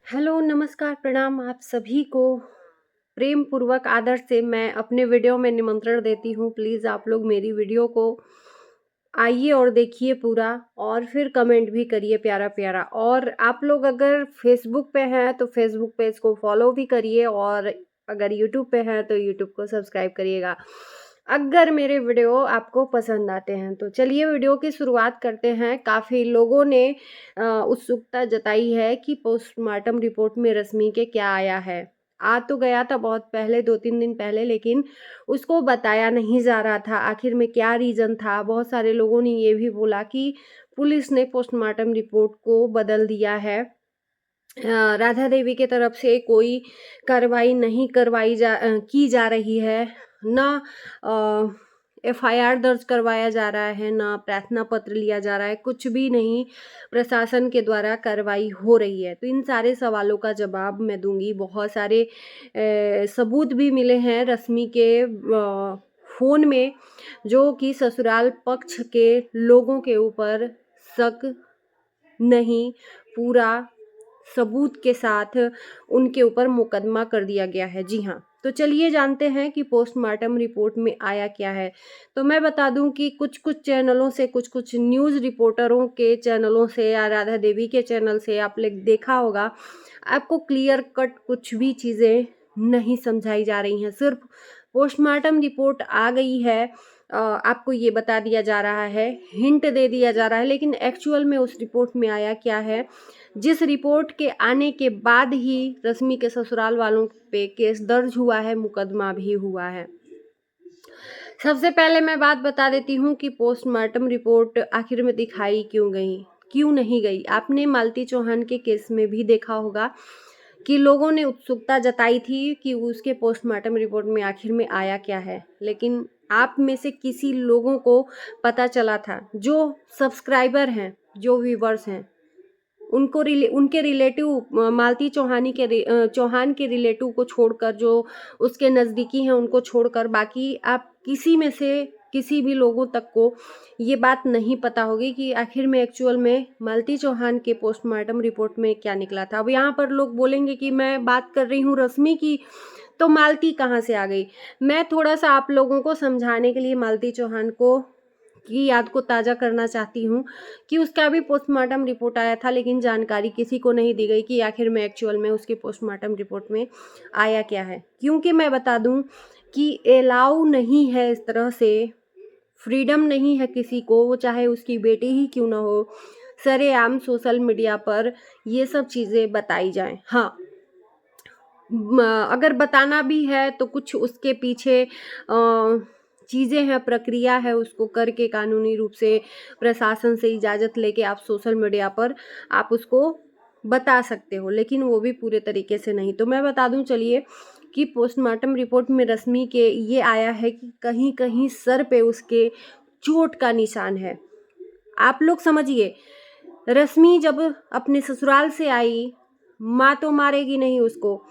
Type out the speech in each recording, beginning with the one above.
Hello, नमस्कार, प्रणाम आप सभी को। प्रेम पूर्वक आदर से मैं अपने वीडियो में निमंत्रण देती हूँ। प्लीज़ आप लोग मेरी वीडियो को आइए और देखिए पूरा और फिर कमेंट भी करिए प्यारा-प्यारा। और आप लोग अगर फेसबुक पे हैं तो फेसबुक पेज को फॉलो भी करिए और अगर यूट्यूब पे हैं तो यूट्यूब को सब्सक्राइब करिएगा, अगर मेरे वीडियो आपको पसंद आते हैं तो। चलिए वीडियो की शुरुआत करते हैं। काफ़ी लोगों ने उत्सुकता जताई है कि पोस्टमार्टम रिपोर्ट में रश्मि के क्या आया है। आ तो गया था बहुत पहले, 2-3 दिन पहले, लेकिन उसको बताया नहीं जा रहा था। आखिर में क्या रीज़न था? बहुत सारे लोगों ने ये भी बोला कि पुलिस ने पोस्टमार्टम रिपोर्ट को बदल दिया है। राधा देवी की तरफ से कोई कार्रवाई नहीं की जा रही है। ना एफआईआर दर्ज करवाया जा रहा है, ना प्रार्थना पत्र लिया जा रहा है, कुछ भी नहीं प्रशासन के द्वारा कार्रवाई हो रही है। तो इन सारे सवालों का जवाब मैं दूँगी। बहुत सारे सबूत भी मिले हैं रश्मि के फ़ोन में, जो कि ससुराल पक्ष के लोगों के ऊपर शक नहीं, पूरा सबूत के साथ उनके ऊपर मुकदमा कर दिया गया है। जी हाँ, तो चलिए जानते हैं कि पोस्टमार्टम रिपोर्ट में आया क्या है। तो मैं बता दूं कि कुछ-कुछ चैनलों से, कुछ-कुछ न्यूज़ रिपोर्टरों के चैनलों से या राधा देवी के चैनल से आप लोग देखा होगा, आपको क्लियर कट कुछ भी चीज़ें नहीं समझाई जा रही हैं। सिर्फ पोस्टमार्टम रिपोर्ट आ गई है, आपको ये बता दिया जा रहा है, हिंट दे दिया जा रहा है, लेकिन एक्चुअल में उस रिपोर्ट में आया क्या है, जिस रिपोर्ट के आने के बाद ही रश्मि के ससुराल वालों पे केस दर्ज हुआ है, मुकदमा भी हुआ है। सबसे पहले मैं बात बता देती हूँ कि पोस्टमार्टम रिपोर्ट आखिर में दिखाई क्यों नहीं गई। आपने मालती चौहान के केस में भी देखा होगा कि लोगों ने उत्सुकता जताई थी कि उसके पोस्टमार्टम रिपोर्ट में आखिर में आया क्या है, लेकिन आप में से किसी लोगों को पता चला था, जो सब्सक्राइबर हैं, जो व्यूवर्स हैं, उनके रिलेटिव, मालती चौहान के रिलेटिव को छोड़कर, जो उसके नज़दीकी हैं उनको छोड़कर, बाकी आप किसी में से किसी भी लोगों तक को ये बात नहीं पता होगी कि आखिर में एक्चुअल में मालती चौहान के पोस्टमार्टम रिपोर्ट में क्या निकला था। अब यहाँ पर लोग बोलेंगे कि मैं बात कर रही हूँ रश्मि की, तो मालती कहाँ से आ गई? मैं थोड़ा-सा आप लोगों को समझाने के लिए मालती चौहान को की याद को ताज़ा करना चाहती हूँ कि उसका भी पोस्टमार्टम रिपोर्ट आया था, लेकिन जानकारी किसी को नहीं दी गई कि आखिर में एक्चुअल में उसके पोस्टमार्टम रिपोर्ट में आया क्या है। क्योंकि मैं बता दूँ कि एलाउ नहीं है इस तरह से, फ्रीडम नहीं है किसी को, वो चाहे उसकी बेटी ही क्यों ना हो, सरेआम सोशल मीडिया पर ये सब चीज़ें बताई जाएँ। हाँ, अगर बताना भी है तो कुछ उसके पीछे चीज़ें हैं, प्रक्रिया है, उसको करके कानूनी रूप से प्रशासन से इजाज़त लेके आप सोशल मीडिया पर आप उसको बता सकते हो, लेकिन वो भी पूरे तरीके से नहीं। तो मैं बता दूं चलिए कि पोस्टमार्टम रिपोर्ट में रश्मि के ये आया है कि कहीं कहीं सर पे उसके चोट का निशान है। आप लोग समझिए, रश्मि जब अपने ससुराल से आई, माँ तो मारेगी नहीं उसको,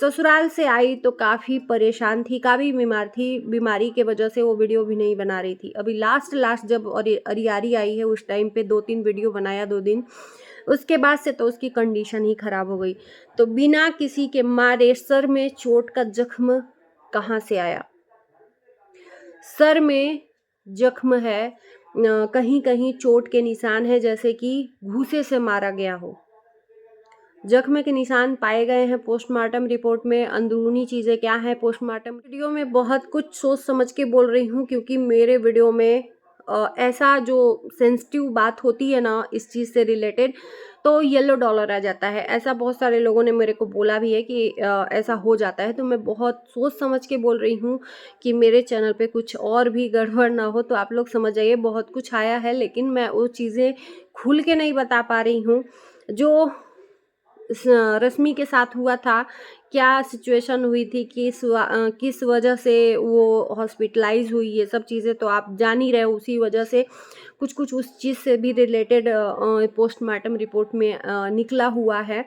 ससुराल से आई तो काफ़ी परेशान थी, काफ़ी बीमार थी, बीमारी के वजह से वो वीडियो भी नहीं बना रही थी। अभी लास्ट जब अरियारी आई है उस टाइम पे 2-3 वीडियो बनाया 2 दिन, उसके बाद से तो उसकी कंडीशन ही ख़राब हो गई। तो बिना किसी के मारे सर में चोट का ज़ख्म कहाँ से आया? सर में जख्म है, कहीं-कहीं चोट के निशान है, जैसे कि घूंसे से मारा गया हो। जख्म के निशान पाए गए हैं पोस्टमार्टम रिपोर्ट में। अंदरूनी चीज़ें क्या हैं पोस्टमार्टम वीडियो में, बहुत कुछ सोच समझ के बोल रही हूँ, क्योंकि मेरे वीडियो में ऐसा जो सेंसिटिव बात होती है ना इस चीज़ से रिलेटेड, तो येलो डॉलर आ जाता है। ऐसा बहुत सारे लोगों ने मेरे को बोला भी है कि ऐसा हो जाता है, तो मैं बहुत सोच समझ के बोल रही हूँ कि मेरे चैनल पे कुछ और भी गड़बड़ ना हो। तो आप लोग समझ जाइए, बहुत कुछ आया है, लेकिन मैं वो चीज़ें खुल के नहीं बता पा रही हूँ जो रश्मि के साथ हुआ था, क्या सिचुएशन हुई थी, किस वजह से वो हॉस्पिटलाइज़ हुई, ये सब चीज़ें तो आप जान ही रहे हो। उसी वजह से कुछ-कुछ उस चीज़ से भी रिलेटेड पोस्टमार्टम रिपोर्ट में निकला हुआ है।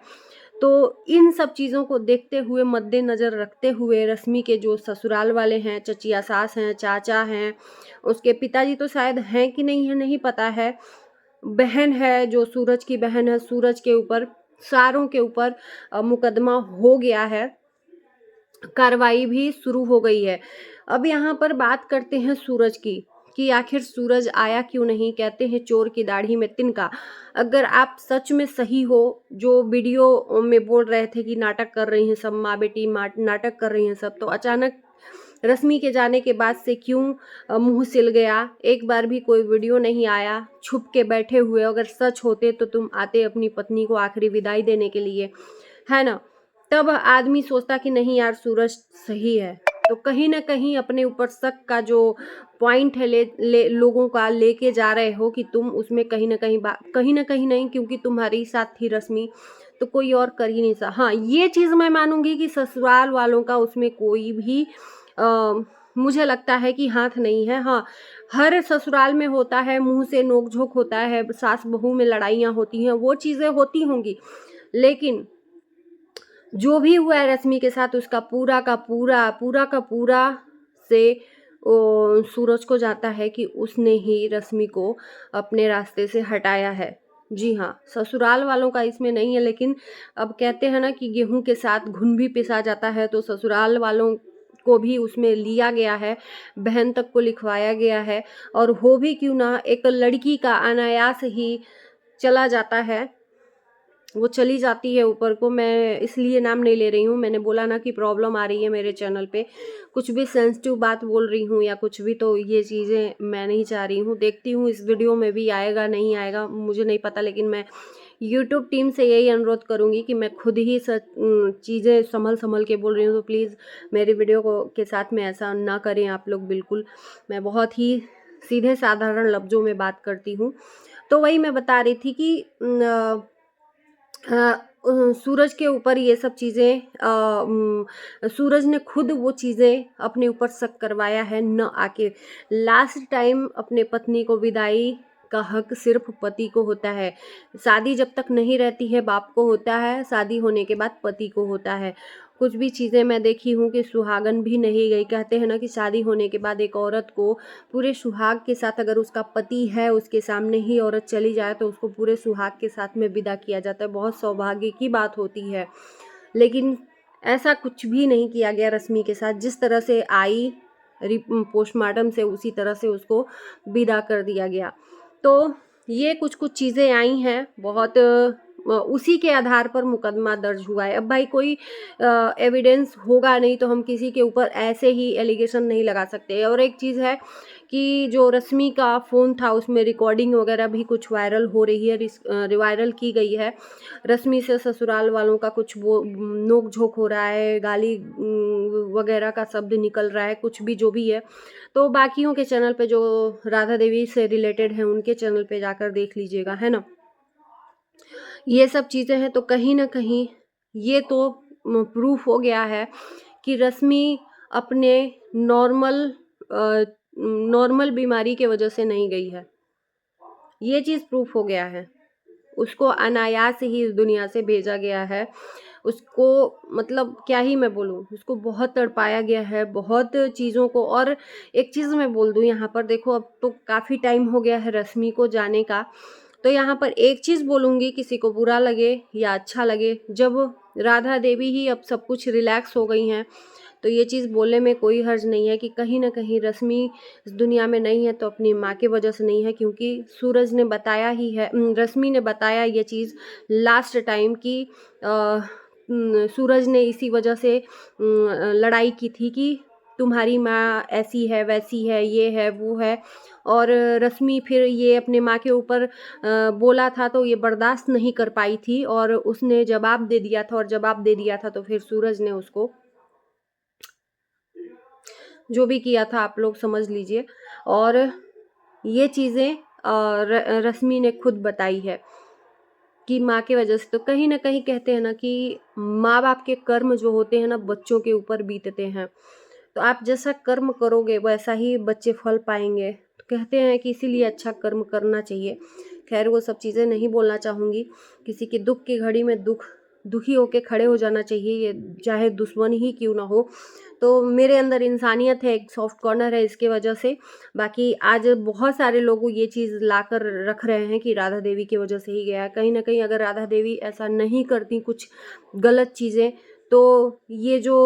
तो इन सब चीज़ों को देखते हुए, मद्देनज़र रखते हुए, रश्मि के जो ससुराल वाले हैं, चचिया सास हैं, चाचा हैं, उसके पिताजी तो शायद हैं कि नहीं है नहीं पता है, बहन है जो सूरज की बहन है, सूरज के ऊपर सारों के ऊपर मुकदमा हो गया है, कार्रवाई भी शुरू हो गई है। अब यहाँ पर बात करते हैं सूरज की, कि आखिर सूरज आया क्यों नहीं? कहते हैं चोर की दाढ़ी में तिनका। अगर आप सच में सही हो, जो वीडियो में बोल रहे थे कि नाटक कर रही हैं सब, माँ बेटी नाटक कर रही हैं सब, तो अचानक रश्मि के जाने के बाद से क्यों मुंह सिल गया? एक बार भी कोई वीडियो नहीं आया, छुप के बैठे हुए। अगर सच होते तो तुम आते अपनी पत्नी को आखिरी विदाई देने के लिए, है ना? तब आदमी सोचता कि नहीं यार सूरज सही है। तो कहीं ना कहीं अपने ऊपर शक का जो पॉइंट है लोगों का लेके जा रहे हो कि तुम उसमें कहीं ना कहीं नहीं, क्योंकि तुम्हारी साथ थी रश्मि तो कोई और कर ही नहीं सकता। हाँ, ये चीज़ मैं मानूंगी कि ससुराल वालों का उसमें कोई भी मुझे लगता है कि हाथ नहीं है। हाँ, हर ससुराल में होता है, मुंह से नोक-झोंक होता है, सास बहू में लड़ाइयाँ होती हैं, वो चीज़ें होती होंगी। लेकिन जो भी हुआ है रश्मि के साथ, उसका पूरा का पूरा से सूरज को जाता है कि उसने ही रश्मि को अपने रास्ते से हटाया है। जी हाँ, ससुराल वालों का इसमें नहीं है, लेकिन अब कहते हैं ना कि गेहूं के साथ घुन भी पिसा जाता है, तो ससुराल वालों को भी उसमें लिया गया है, बहन तक को लिखवाया गया है। और हो भी क्यों ना, एक लड़की का अनायास ही चला जाता है, वो चली जाती है ऊपर को। मैं इसलिए नाम नहीं ले रही हूँ, मैंने बोला ना कि प्रॉब्लम आ रही है मेरे चैनल पे, कुछ भी सेंसिटिव बात बोल रही हूँ या कुछ भी, तो ये चीज़ें मैं नहीं चाह रही हूँ। देखती हूँ इस वीडियो में भी आएगा नहीं आएगा मुझे नहीं पता, लेकिन मैं यूट्यूब टीम से यही अनुरोध करूँगी कि मैं खुद ही चीज़ें संभल के बोल रही हूँ, तो प्लीज़ मेरी वीडियो को के साथ में ऐसा ना करें आप लोग बिल्कुल। मैं बहुत ही सीधे साधारण लफ्ज़ों में बात करती हूँ। तो वही मैं बता रही थी कि सूरज के ऊपर ये सब चीज़ें सूरज ने खुद वो चीज़ें अपने ऊपर शक करवाया है, न आके लास्ट टाइम अपने पत्नी को विदाई का हक सिर्फ पति को होता है। शादी जब तक नहीं रहती है बाप को होता है, शादी होने के बाद पति को होता है। कुछ भी चीज़ें मैं देखी हूँ कि सुहागन भी नहीं गई। कहते हैं ना कि शादी होने के बाद एक औरत को पूरे सुहाग के साथ, अगर उसका पति है उसके सामने ही औरत चली जाए तो उसको पूरे सुहाग के साथ में विदा किया जाता है। बहुत सौभाग्य की बात होती है, लेकिन ऐसा कुछ भी नहीं किया गया रश्मि के साथ। जिस तरह से आई पोस्टमार्टम से, उसी तरह से उसको विदा कर दिया गया। तो ये कुछ चीज़ें आई हैं, बहुत उसी के आधार पर मुकदमा दर्ज हुआ है। अब भाई कोई एविडेंस होगा नहीं तो हम किसी के ऊपर ऐसे ही एलिगेशन नहीं लगा सकते। और एक चीज़ है कि जो रश्मि का फ़ोन था उसमें रिकॉर्डिंग वगैरह भी कुछ वायरल हो रही है, वायरल की गई है। रश्मि से ससुराल वालों का कुछ वो नोक झोंक हो रहा है, गाली वगैरह का शब्द निकल रहा है, कुछ भी जो भी है। तो बाकियों के चैनल पे जो राधा देवी से रिलेटेड हैं उनके चैनल पे जाकर देख लीजिएगा, है ना। ये सब चीज़ें हैं, तो कहीं ना कहीं ये तो प्रूफ हो गया है कि रश्मि अपने नॉर्मल नॉर्मल बीमारी के वजह से नहीं गई है। ये चीज़ प्रूफ हो गया है। उसको अनायास ही इस दुनिया से भेजा गया है। उसको मतलब क्या ही मैं बोलूँ, उसको बहुत तड़पाया गया है, बहुत चीज़ों को। और एक चीज़ मैं बोल दूँ यहाँ पर, देखो अब तो काफ़ी टाइम हो गया है रश्मि को जाने का, तो यहाँ पर एक चीज़ बोलूँगी, किसी को बुरा लगे या अच्छा लगे, जब राधा देवी ही अब सब कुछ रिलैक्स हो गई हैं, तो ये चीज़ बोलने में कोई हर्ज नहीं है कि कहीं न कहीं रश्मि इस दुनिया में नहीं है तो अपनी माँ की वजह से नहीं है। क्योंकि सूरज ने बताया ही है, रश्मि ने बताया ये चीज़ लास्ट टाइम कि सूरज ने इसी वजह से लड़ाई की थी कि तुम्हारी माँ ऐसी है, वैसी है, ये है, वो है। और रश्मि फिर ये अपने माँ के ऊपर बोला था तो ये बर्दाश्त नहीं कर पाई थी और उसने जवाब दे दिया था, और जवाब दे दिया था तो फिर सूरज ने उसको जो भी किया था आप लोग समझ लीजिए। और ये चीज़ें रश्मि ने खुद बताई है कि माँ की वजह से। तो कहीं ना कहीं कहते हैं ना कि माँ बाप के कर्म जो होते हैं ना बच्चों के ऊपर बीतते हैं, तो आप जैसा कर्म करोगे वैसा ही बच्चे फल पाएंगे। तो कहते हैं कि इसीलिए अच्छा कर्म करना चाहिए। खैर वो सब चीज़ें नहीं बोलना चाहूँगी, किसी के दुख की घड़ी में दुख दुखी होके खड़े हो जाना चाहिए, ये चाहे दुश्मन ही क्यों ना हो। तो मेरे अंदर इंसानियत है, एक सॉफ्ट कॉर्नर है इसके वजह से। बाकी आज बहुत सारे लोग ये चीज़ लाकर रख रहे हैं कि राधा देवी की वजह से ही गया। कहीं न कहीं अगर राधा देवी ऐसा नहीं करती कुछ गलत चीज़ें, तो ये जो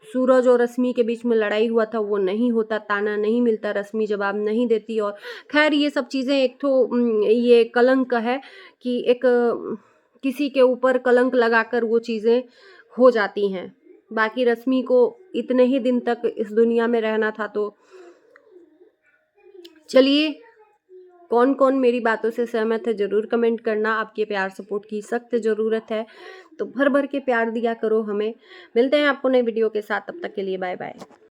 सूरज और रश्मि के बीच में लड़ाई हुआ था वो नहीं होता, ताना नहीं मिलता, रश्मि जवाब नहीं देती। और खैर ये सब चीज़ें एक तो ये कलंक है कि एक किसी के ऊपर कलंक लगाकर वो चीज़ें हो जाती हैं। बाकी रश्मि को इतने ही दिन तक इस दुनिया में रहना था। तो चलिए, कौन कौन मेरी बातों से सहमत है ज़रूर कमेंट करना। आपके प्यार सपोर्ट की सख्त ज़रूरत है, तो भर भर के प्यार दिया करो हमें। मिलते हैं आपको नई वीडियो के साथ, तब तक के लिए बाय बाय।